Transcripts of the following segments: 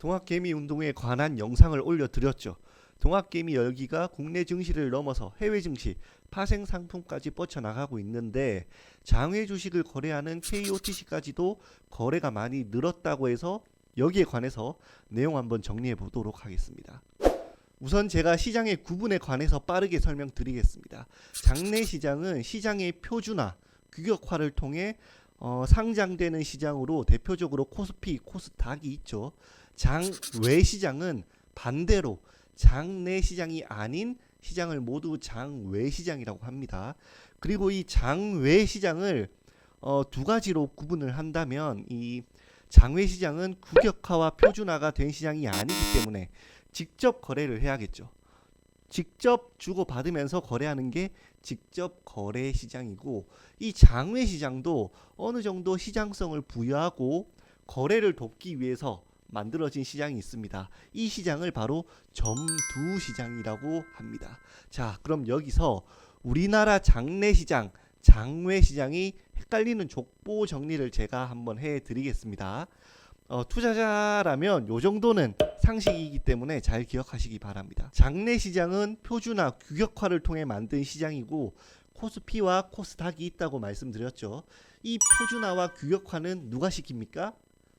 동학개미운동에 관한 영상을 올려드렸죠. 동학개미 열기가 국내 증시를 넘어서 해외 증시, 파생 상품까지 뻗쳐나가고 있는데 장외 주식을 거래하는 KOTC까지도 거래가 많이 늘었다고 해서 여기에 관해서 내용 한번 정리해 보도록 하겠습니다. 우선 제가 시장의 구분에 관해서 빠르게 설명드리겠습니다. 장내 시장은 시장의 표준화, 규격화를 통해 상장되는 시장으로 대표적으로 코스피, 코스닥이 있죠. 장외 시장은 반대로 장내 시장이 아닌 시장을 모두 장외 시장이라고 합니다. 그리고 이 장외 시장을 두 가지로 구분을 한다면 이 장외 시장은 규격화와 표준화가 된 시장이 아니기 때문에 직접 거래를 해야겠죠. 직접 주고받으면서 거래하는 게 직접 거래 시장이고, 이 장외 시장도 어느 정도 시장성을 부여하고 거래를 돕기 위해서 만들어진 시장이 있습니다. 이 시장을 바로 점두 시장이라고 합니다. 자, 그럼 여기서 우리나라 장내 시장, 장외 시장이 헷갈리는 족보 정리를 제가 한번 해드리겠습니다. 투자자라면 요 정도는 상식이기 때문에 잘 기억하시기 바랍니다. 장내 시장은 표준화, 규격화를 통해 만든 시장이고 코스피와 코스닥이 있다고 말씀드렸죠. 이 표준화와 규격화는 누가 시킵니까?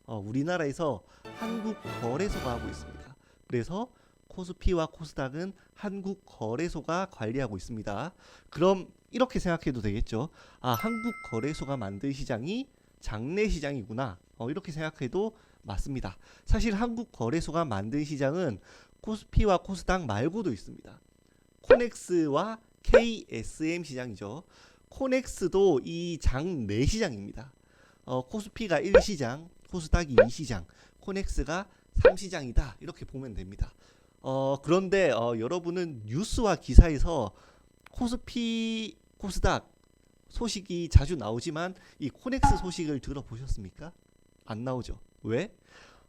우리나라에서 한국거래소가 하고 있습니다. 그래서 코스피와 코스닥은 한국거래소가 관리하고 있습니다. 그럼 이렇게 생각해도 되겠죠. 한국거래소가 만든 시장이 장내 시장이구나. 이렇게 생각해도 맞습니다. 사실 한국거래소가 만든 시장은 코스피와 코스닥 말고도 있습니다. 코넥스와 KSM 시장이죠. 코넥스도 이 장내 시장입니다. 코스피가 1시장, 코스닥이 2시장, 코넥스가 3시장이다. 이렇게 보면 됩니다. 그런데 여러분은 뉴스와 기사에서 코스피, 코스닥 소식이 자주 나오지만 이 코넥스 소식을 들어보셨습니까? 안 나오죠. 왜?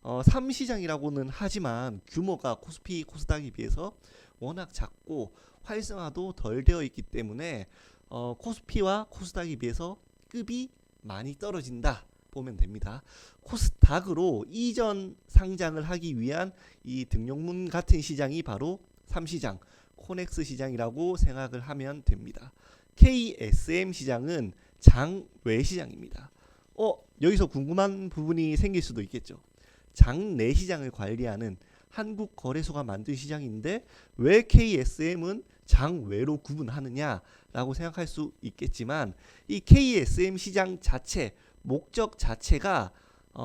3시장이라고는 하지만 규모가 코스피, 코스닥에 비해서 워낙 작고 활성화도 덜 되어 있기 때문에 코스피와 코스닥에 비해서 급이 많이 떨어진다 보면 됩니다. 코스닥으로 이전 상장을 하기 위한 이 등록문 같은 시장이 바로 3시장, 코넥스 시장이라고 생각을 하면 됩니다. KSM 시장은 장외 시장입니다. 여기서 궁금한 부분이 생길 수도 있겠죠. 장내 시장을 관리하는 한국거래소가 만든 시장인데 왜 KSM은 장외로 구분하느냐라고 생각할 수 있겠지만, 이 KSM 시장 자체, 목적 자체가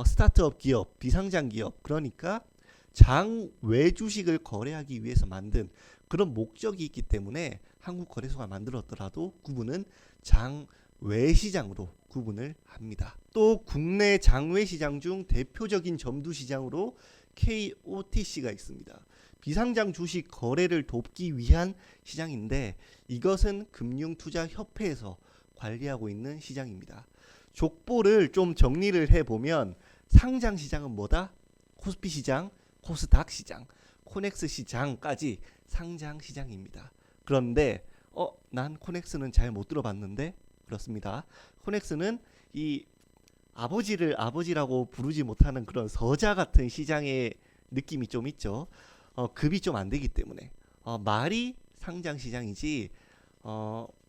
스타트업 기업, 비상장 기업, 그러니까 장외 주식을 거래하기 위해서 만든 그런 목적이 있기 때문에 한국거래소가 만들었더라도 구분은 장외 시장으로 구분을 합니다. 또 국내 장외 시장 중 대표적인 점두 시장으로 KOTC가 있습니다. 비상장 주식 거래를 돕기 위한 시장인데 이것은 금융투자협회에서 관리하고 있는 시장입니다. 족보를 좀 정리를 해보면 상장 시장은 뭐다? 코스피 시장, 코스닥 시장, 코넥스 시장까지 상장 시장입니다. 그런데 난 코넥스는 잘 못 들어봤는데, 그렇습니다. 코넥스는 이 아버지를 아버지라고 부르지 못하는 그런 서자 같은 시장의 느낌이 좀 있죠. 급이 좀 안 되기 때문에 말이 상장 시장이지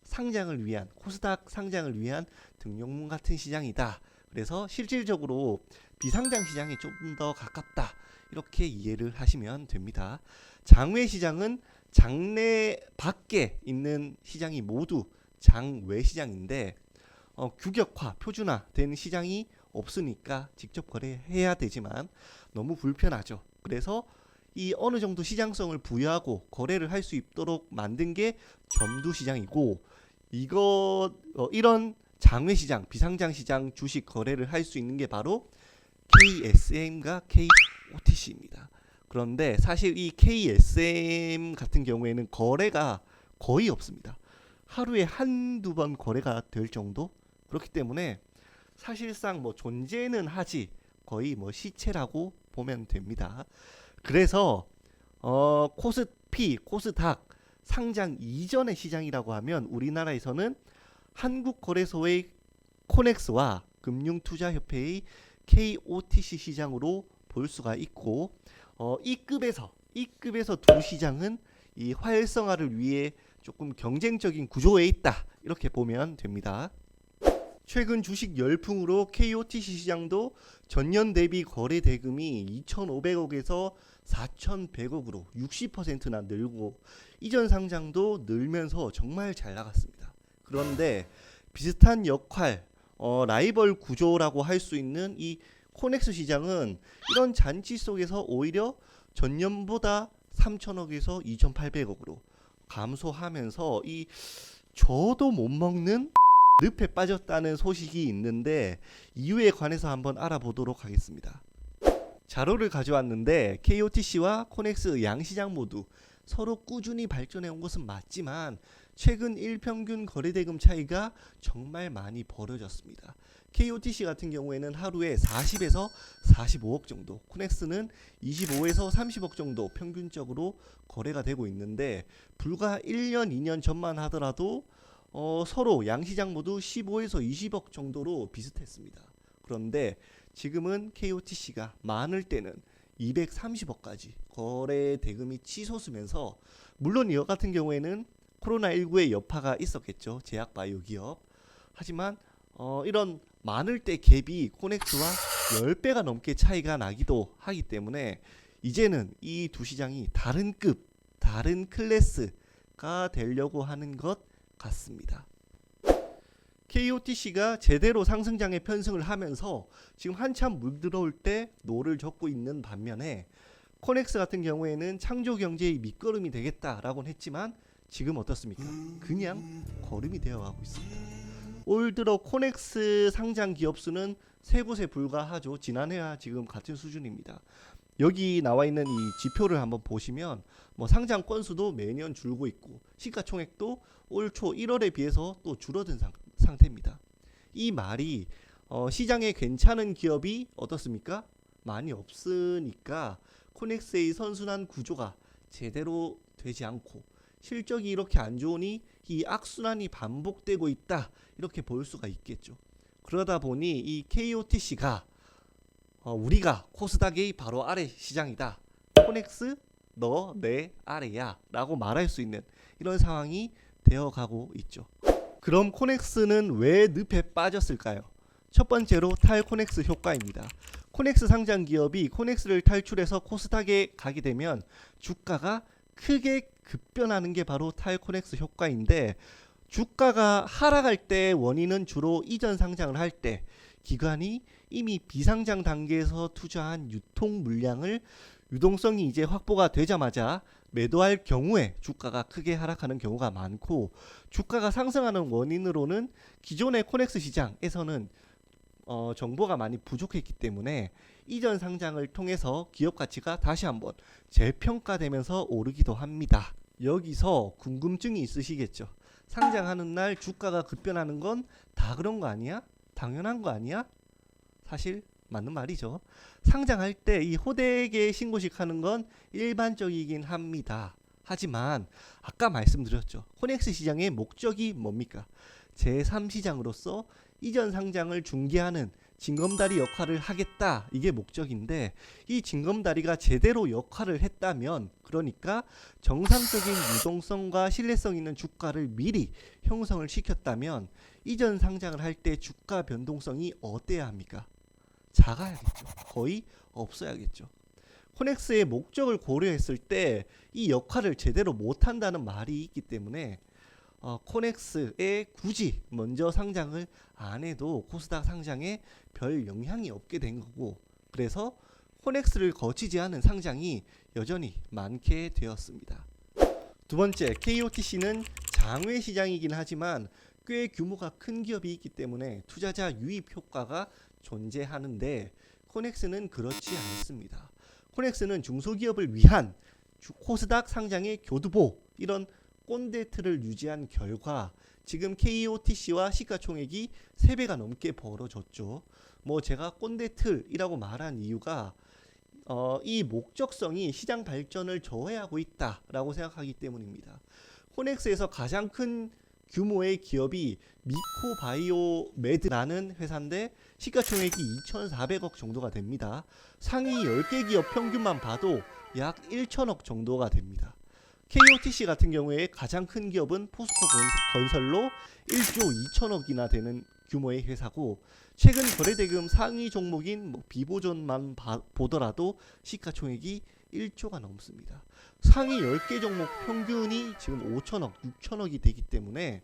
상장을 위한, 코스닥 상장을 위한 등록문 같은 시장이다. 그래서 실질적으로 비상장 시장에 좀 더 가깝다. 이렇게 이해를 하시면 됩니다. 장외 시장은 장내 밖에 있는 시장이 모두 장외 시장인데 규격화, 표준화 된 시장이 없으니까 직접 거래해야 되지만 너무 불편하죠. 그래서 이 어느 정도 시장성을 부여하고 거래를 할 수 있도록 만든 게 점두 시장이고, 이런 장외 시장, 비상장 시장 주식 거래를 할 수 있는 게 바로 KSM과 KOTC입니다. 그런데 사실 이 KSM 같은 경우에는 거래가 거의 없습니다. 하루에 한두 번 거래가 될 정도? 그렇기 때문에 사실상 존재는 하지 거의 시체라고 보면 됩니다. 그래서 코스피, 코스닥 상장 이전의 시장이라고 하면 우리나라에서는 한국거래소의 코넥스와 금융투자협회의 KOTC 시장으로 볼 수가 있고 E급에서 두 시장은 이 활성화를 위해 조금 경쟁적인 구조에 있다 이렇게 보면 됩니다. 최근 주식 열풍으로 KOTC 시장도 전년 대비 거래 대금이 2,500억에서 4,100억으로 60%나 늘고 이전 상장도 늘면서 정말 잘 나갔습니다. 그런데 비슷한 역할, 라이벌 구조라고 할 수 있는 이 코넥스 시장은 이런 잔치 속에서 오히려 전년보다 3,000억에서 2,800억으로 감소하면서 이 저도 못 먹는 늪에 빠졌다는 소식이 있는데 이유에 관해서 한번 알아보도록 하겠습니다. 자료를 가져왔는데 KOTC와 코넥스 양시장 모두 서로 꾸준히 발전해 온 것은 맞지만 최근 일평균 거래대금 차이가 정말 많이 벌어졌습니다. KOTC 같은 경우에는 하루에 40에서 45억 정도, 코넥스는 25에서 30억 정도 평균적으로 거래가 되고 있는데 불과 1년, 2년 전만 하더라도 서로 양시장 모두 15에서 20억 정도로 비슷했습니다. 그런데 지금은 KOTC가 많을 때는 230억까지 거래 대금이 치솟으면서 물론 이와 같은 경우에는 코로나19의 여파가 있었겠죠. 제약바이오 기업. 하지만 이런 많을 때 갭이 코넥스와 10배가 넘게 차이가 나기도 하기 때문에 이제는 이 두 시장이 다른 급, 다른 클래스가 되려고 하는 것 같습니다. KOTC가 제대로 상승장에 편승을 하면서 지금 한참 물들어올 때 노를 젓고 있는 반면에 코넥스 같은 경우에는 창조 경제의 밑거름이 되겠다라고는 했지만 지금 어떻습니까? 그냥 거름이 되어가고 있습니다. 올 들어 코넥스 상장 기업 수는 3곳에 불과하죠. 지난해와 지금 같은 수준입니다. 여기 나와 있는 이 지표를 한번 보시면 상장 건수도 매년 줄고 있고 시가총액도 올 초 1월에 비해서 또 줄어든 상태입니다. 이 말이 시장에 괜찮은 기업이 어떻습니까? 많이 없으니까 코넥스의 선순환 구조가 제대로 되지 않고 실적이 이렇게 안 좋으니 이 악순환이 반복되고 있다 이렇게 볼 수가 있겠죠. 그러다 보니 이 KOTC가 우리가 코스닥의 바로 아래 시장이다. 코넥스 너 내 아래야 라고 말할 수 있는 이런 상황이 되어가고 있죠. 그럼 코넥스는 왜 늪에 빠졌을까요? 첫 번째로 탈코넥스 효과입니다. 코넥스 상장 기업이 코넥스를 탈출해서 코스닥에 가게 되면 주가가 크게 급변하는 게 바로 탈코넥스 효과인데 주가가 하락할 때 원인은 주로 이전 상장을 할 때 기관이 이미 비상장 단계에서 투자한 유통 물량을 유동성이 이제 확보가 되자마자 매도할 경우에 주가가 크게 하락하는 경우가 많고 주가가 상승하는 원인으로는 기존의 코넥스 시장에서는 정보가 많이 부족했기 때문에 이전 상장을 통해서 기업 가치가 다시 한번 재평가되면서 오르기도 합니다. 여기서 궁금증이 있으시겠죠. 상장하는 날 주가가 급변하는 건 다 그런 거 아니야? 당연한 거 아니야? 사실 맞는 말이죠. 상장할 때 이 호되게 신고식 하는 건 일반적이긴 합니다. 하지만 아까 말씀드렸죠. 코넥스 시장의 목적이 뭡니까? 제3시장으로서 이전 상장을 중개하는 징검다리 역할을 하겠다. 이게 목적인데 이 징검다리가 제대로 역할을 했다면 그러니까 정상적인 유동성과 신뢰성 있는 주가를 미리 형성을 시켰다면 이전 상장을 할 때 주가 변동성이 어때야 합니까? 작아야겠죠. 거의 없어야겠죠. 코넥스의 목적을 고려했을 때 이 역할을 제대로 못한다는 말이 있기 때문에 코넥스에 굳이 먼저 상장을 안 해도 코스닥 상장에 별 영향이 없게 된 거고 그래서 코넥스를 거치지 않은 상장이 여전히 많게 되었습니다. 두 번째, KOTC는 장외 시장이긴 하지만 꽤 규모가 큰 기업이 있기 때문에 투자자 유입 효과가 존재하는데 코넥스는 그렇지 않습니다. 코넥스는 중소기업을 위한 코스닥 상장의 교두보 이런 꼰대 틀을 유지한 결과 지금 KOTC와 시가총액이 3배가 넘게 벌어졌죠. 제가 꼰대 틀이라고 말한 이유가 이 목적성이 시장 발전을 저해하고 있다라고 생각하기 때문입니다. 코넥스에서 가장 큰 규모의 기업이 미코바이오메드라는 회사인데 시가총액이 2,400억 정도가 됩니다. 상위 10개 기업 평균만 봐도 약 1천억 정도가 됩니다. KOTC 같은 경우에 가장 큰 기업은 포스코 건설로 1조 2천억이나 되는 규모의 회사고, 최근 거래대금 상위 종목인 비보존만 보더라도 시가총액이 1조가 넘습니다. 상위 10개 종목 평균이 지금 5천억, 6천억이 되기 때문에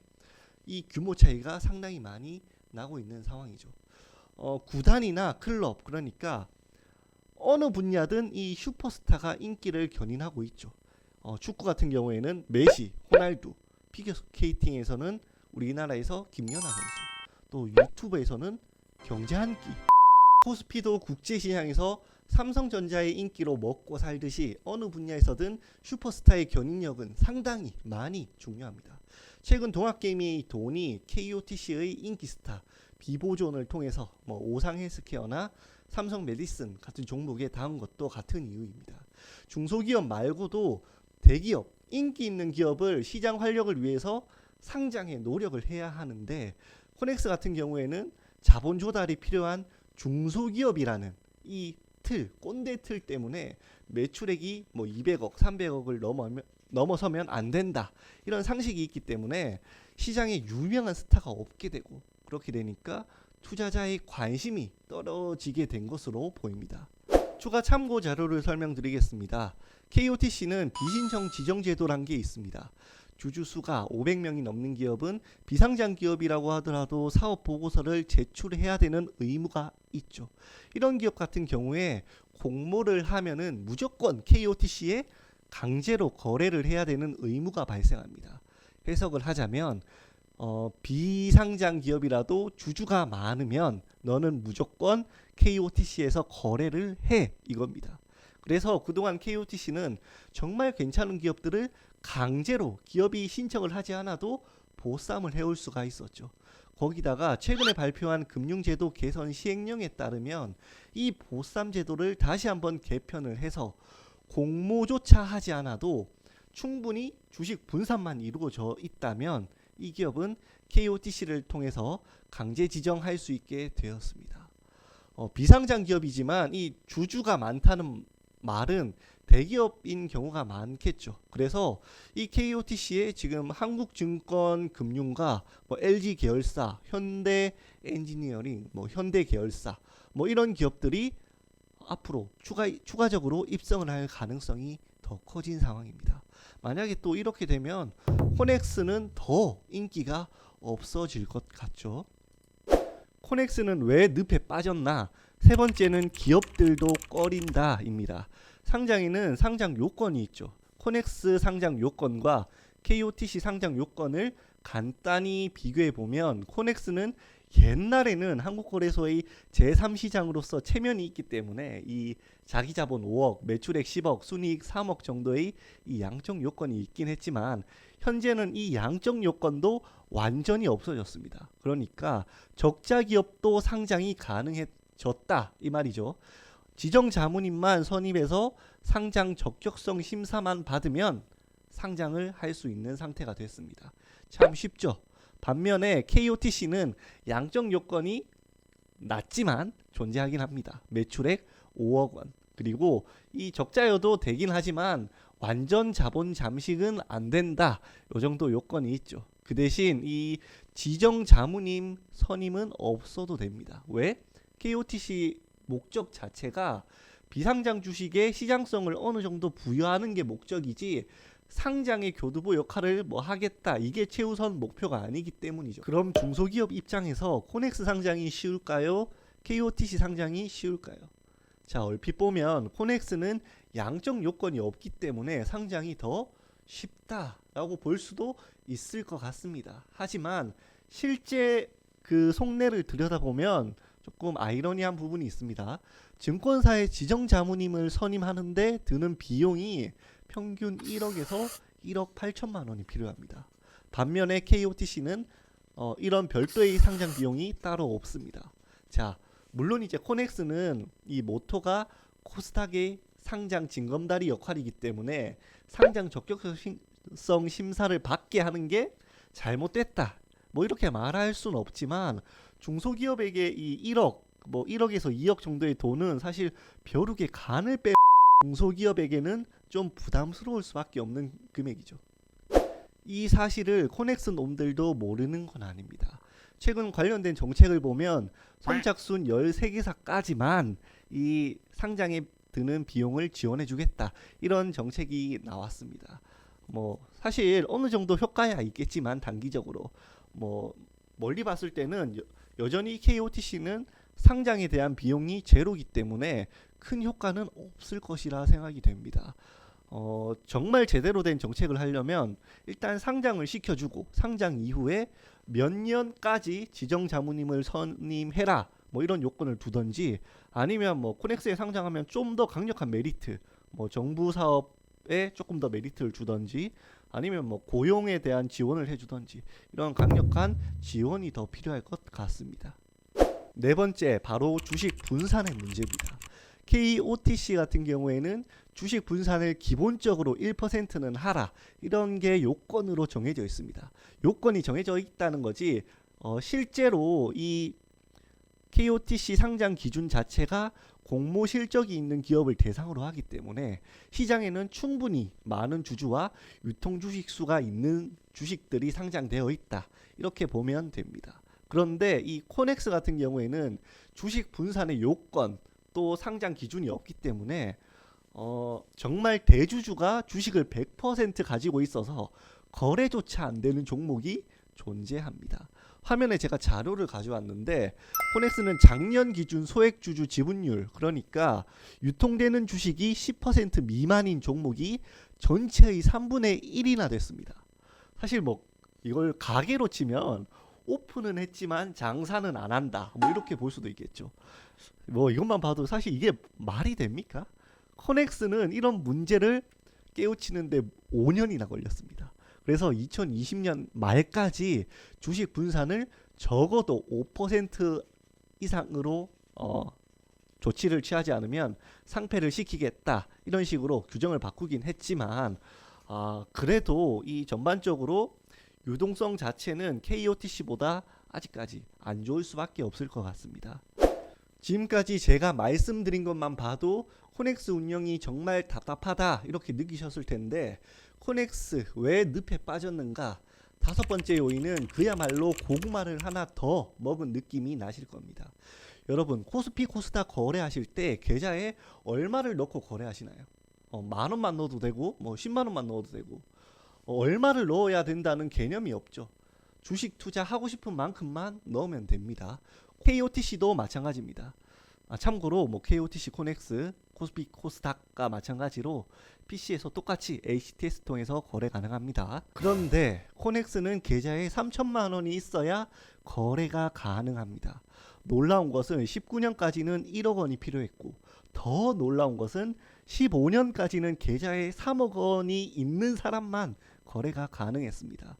이 규모 차이가 상당히 많이 나고 있는 상황이죠. 구단이나 클럽, 그러니까 어느 분야든 이 슈퍼스타가 인기를 견인하고 있죠. 축구 같은 경우에는 메시, 호날두, 피겨스케이팅에서는 우리나라에서 김연아 선수, 또 유튜브에서는 경제 한 끼, 코스피도 국제시장에서 삼성전자의 인기로 먹고 살듯이 어느 분야에서든 슈퍼스타의 견인력은 상당히 많이 중요합니다. 최근 동학개미의 돈이 KOTC의 인기스타 비보존을 통해서 오상헬스케어나 삼성메디슨 같은 종목에 닿은 것도 같은 이유입니다. 중소기업 말고도 대기업, 인기 있는 기업을 시장 활력을 위해서 상장에 노력을 해야 하는데, 코넥스 같은 경우에는 자본 조달이 필요한 중소기업이라는 이 꼰대 틀 때문에 매출액이 200억, 300억을 넘어서면 안 된다, 이런 상식이 있기 때문에 시장에 유명한 스타가 없게 되고, 그렇게 되니까 투자자의 관심이 떨어지게 된 것으로 보입니다. 추가 참고 자료를 설명드리겠습니다. KOTC는 비신청 지정제도란 게 있습니다. 주주수가 500명이 넘는 기업은 비상장 기업이라고 하더라도 사업 보고서를 제출해야 되는 의무가 있죠. 이런 기업 같은 경우에 공모를 하면은 무조건 KOTC에 강제로 거래를 해야 되는 의무가 발생합니다. 해석을 하자면 비상장 기업이라도 주주가 많으면 너는 무조건 KOTC에서 거래를 해, 이겁니다. 그래서 그동안 KOTC는 정말 괜찮은 기업들을 강제로 기업이 신청을 하지 않아도 보쌈을 해올 수가 있었죠. 거기다가 최근에 발표한 금융제도 개선 시행령에 따르면 이 보쌈 제도를 다시 한번 개편을 해서 공모조차 하지 않아도 충분히 주식 분산만 이루어져 있다면 이 기업은 KOTC를 통해서 강제 지정할 수 있게 되었습니다. 비상장 기업이지만 이 주주가 많다는 말은 대기업인 경우가 많겠죠. 그래서 이 KOTC에 지금 한국증권금융과 LG 계열사, 현대엔지니어링, 현대 계열사 이런 기업들이 앞으로 추가적으로 입성을 할 가능성이 더 커진 상황입니다. 만약에 또 이렇게 되면 코넥스는 더 인기가 없어질 것 같죠. 코넥스는 왜 늪에 빠졌나? 세 번째는 기업들도 꺼린다입니다. 상장에는 상장 요건이 있죠. 코넥스 상장 요건과 KOTC 상장 요건을 간단히 비교해 보면, 코넥스는 옛날에는 한국거래소의 제3시장으로서 체면이 있기 때문에 이 자기자본 5억, 매출액 10억, 순이익 3억 정도의 이 양적 요건이 있긴 했지만 현재는 이 양적 요건도 완전히 없어졌습니다. 그러니까 적자 기업도 상장이 가능해졌다, 이 말이죠. 지정 자문인만 선임해서 상장 적격성 심사만 받으면 상장을 할 수 있는 상태가 됐습니다. 참 쉽죠. 반면에 KOTC는 양적 요건이 낮지만 존재하긴 합니다. 매출액 5억 원, 그리고 이 적자여도 되긴 하지만 완전 자본 잠식은 안 된다, 요 정도 요건이 있죠. 그 대신 이 지정 자문인 선임은 없어도 됩니다. 왜? KOTC 목적 자체가 비상장 주식의 시장성을 어느 정도 부여하는 게 목적이지 상장의 교두보 역할을 하겠다, 이게 최우선 목표가 아니기 때문이죠. 그럼 중소기업 입장에서 코넥스 상장이 쉬울까요? KOTC 상장이 쉬울까요? 자, 얼핏 보면 코넥스는 양적 요건이 없기 때문에 상장이 더 쉽다라고 볼 수도 있을 것 같습니다. 하지만 실제 그 속내를 들여다보면 조금 아이러니한 부분이 있습니다. 증권사의 지정자문임을 선임하는데 드는 비용이 평균 1억에서 1억 8천만 원이 필요합니다. 반면에 KOTC는 이런 별도의 상장 비용이 따로 없습니다. 자, 물론 이제 코넥스는 이 모토가 코스닥의 상장 징검다리 역할이기 때문에 상장 적격성 심사를 받게 하는 게 잘못됐다 뭐 이렇게 말할 수는 없지만 중소기업에게 이 1억 뭐 1억에서 2억 정도의 돈은 사실 벼룩의 간을 빼 중소기업에게는 좀 부담스러울 수밖에 없는 금액이죠. 이 사실을 코넥스 놈들도 모르는 건 아닙니다. 최근 관련된 정책을 보면 선착순 13개사까지만 이 상장에 드는 비용을 지원해 주겠다 이런 정책이 나왔습니다. 뭐 사실 어느 정도 효과야 있겠지만 단기적으로 뭐 멀리 봤을 때는 여전히 KOTC는 상장에 대한 비용이 제로이기 때문에 큰 효과는 없을 것이라 생각이 됩니다. 정말 제대로 된 정책을 하려면 일단 상장을 시켜주고 상장 이후에 몇 년까지 지정 자문님을 선임해라 뭐 이런 요건을 두던지 아니면 뭐 코넥스에 상장하면 좀 더 강력한 메리트 뭐 정부 사업에 조금 더 메리트를 주던지 아니면 뭐 고용에 대한 지원을 해주던지 이런 강력한 지원이 더 필요할 것 같습니다. 네 번째 바로 주식 분산의 문제입니다. KOTC 같은 경우에는 주식 분산을 기본적으로 1%는 하라 이런 게 요건으로 정해져 있습니다. 요건이 정해져 있다는 거지 실제로 이 KOTC 상장 기준 자체가 공모 실적이 있는 기업을 대상으로 하기 때문에 시장에는 충분히 많은 주주와 유통 주식 수가 있는 주식들이 상장되어 있다 이렇게 보면 됩니다. 그런데 이 코넥스 같은 경우에는 주식 분산의 요건 또 상장 기준이 없기 때문에 정말 대주주가 주식을 100% 가지고 있어서 거래조차 안 되는 종목이 존재합니다. 화면에 제가 자료를 가져왔는데 코넥스는 작년 기준 소액주주 지분율 그러니까 유통되는 주식이 10% 미만인 종목이 전체의 3분의 1이나 됐습니다. 사실 뭐 이걸 가계로 치면 오픈은 했지만 장사는 안 한다 뭐 이렇게 볼 수도 있겠죠. 뭐 이것만 봐도 사실 이게 말이 됩니까? 코넥스는 이런 문제를 깨우치는데 5년이나 걸렸습니다. 그래서 2020년 말까지 주식 분산을 적어도 5% 이상으로 조치를 취하지 않으면 상폐를 시키겠다 이런 식으로 규정을 바꾸긴 했지만 그래도 이 전반적으로 유동성 자체는 KOTC보다 아직까지 안 좋을 수밖에 없을 것 같습니다. 지금까지 제가 말씀드린 것만 봐도 코넥스 운영이 정말 답답하다 이렇게 느끼셨을 텐데 코넥스 왜 늪에 빠졌는가? 다섯 번째 요인은 그야말로 고구마를 하나 더 먹은 느낌이 나실 겁니다. 여러분 코스피 코스닥 거래하실 때 계좌에 얼마를 넣고 거래하시나요? 만 원만 넣어도 되고 뭐 10만 원만 넣어도 되고 얼마를 넣어야 된다는 개념이 없죠. 주식 투자하고 싶은 만큼만 넣으면 됩니다. KOTC도 마찬가지입니다. 참고로 뭐 KOTC 코넥스 코스피 코스닥과 마찬가지로 PC에서 똑같이 HTS 통해서 거래 가능합니다. 그런데 코넥스는 계좌에 3천만 원이 있어야 거래가 가능합니다. 놀라운 것은 19년까지는 1억 원이 필요했고 더 놀라운 것은 15년까지는 계좌에 3억 원이 있는 사람만 거래가 가능했습니다.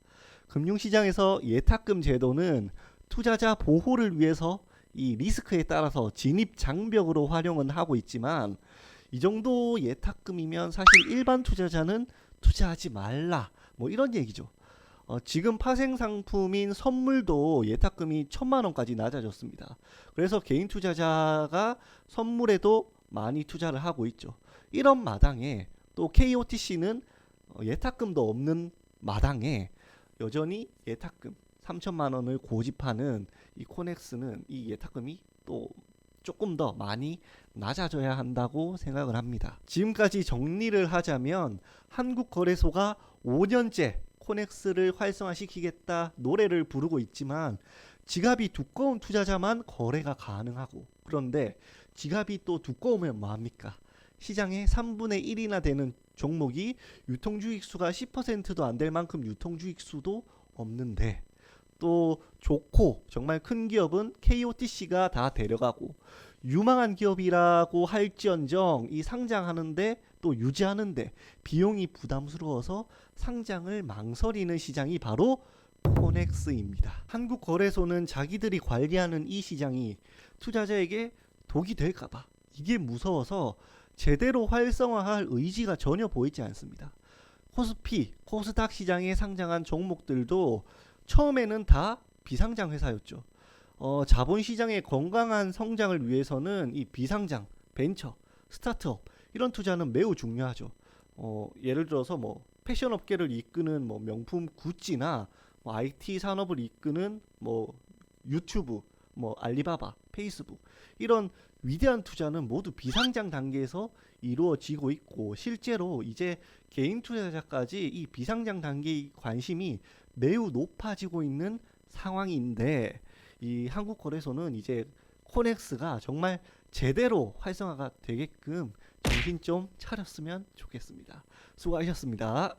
금융시장에서 예탁금 제도는 투자자 보호를 위해서 이 리스크에 따라서 진입 장벽으로 활용은 하고 있지만 이 정도 예탁금이면 사실 일반 투자자는 투자하지 말라 뭐 이런 얘기죠. 지금 파생 상품인 선물도 예탁금이 1,000만 원까지 낮아졌습니다. 그래서 개인 투자자가 선물에도 많이 투자를 하고 있죠. 이런 마당에 또 KOTC는 예탁금도 없는 마당에 여전히 예탁금 3천만 원을 고집하는 이 코넥스는 이 예탁금이 또 조금 더 많이 낮아져야 한다고 생각을 합니다. 지금까지 정리를 하자면 한국거래소가 5년째 코넥스를 활성화시키겠다 노래를 부르고 있지만 지갑이 두꺼운 투자자만 거래가 가능하고 그런데 지갑이 또 두꺼우면 뭐합니까? 시장의 3분의 1이나 되는 종목이 유통주식수가 10%도 안 될 만큼 유통주식수도 없는데 또 좋고 정말 큰 기업은 KOTC가 다 데려가고 유망한 기업이라고 할지언정 이 상장하는데 또 유지하는데 비용이 부담스러워서 상장을 망설이는 시장이 바로 코넥스입니다. 한국거래소는 자기들이 관리하는 이 시장이 투자자에게 독이 될까봐 이게 무서워서 제대로 활성화할 의지가 전혀 보이지 않습니다. 코스피, 코스닥 시장에 상장한 종목들도 처음에는 다 비상장 회사였죠. 자본시장의 건강한 성장을 위해서는 이 비상장, 벤처, 스타트업 이런 투자는 매우 중요하죠. 예를 들어서 뭐 패션 업계를 이끄는 뭐 명품 구찌나 뭐 IT 산업을 이끄는 뭐 유튜브, 뭐 알리바바, 페이스북 이런 위대한 투자는 모두 비상장 단계에서 이루어지고 있고 실제로 이제 개인 투자자까지 이 비상장 단계의 관심이 매우 높아지고 있는 상황인데 이 한국거래소는 이제 코넥스가 정말 제대로 활성화가 되게끔 정신 좀 차렸으면 좋겠습니다. 수고하셨습니다.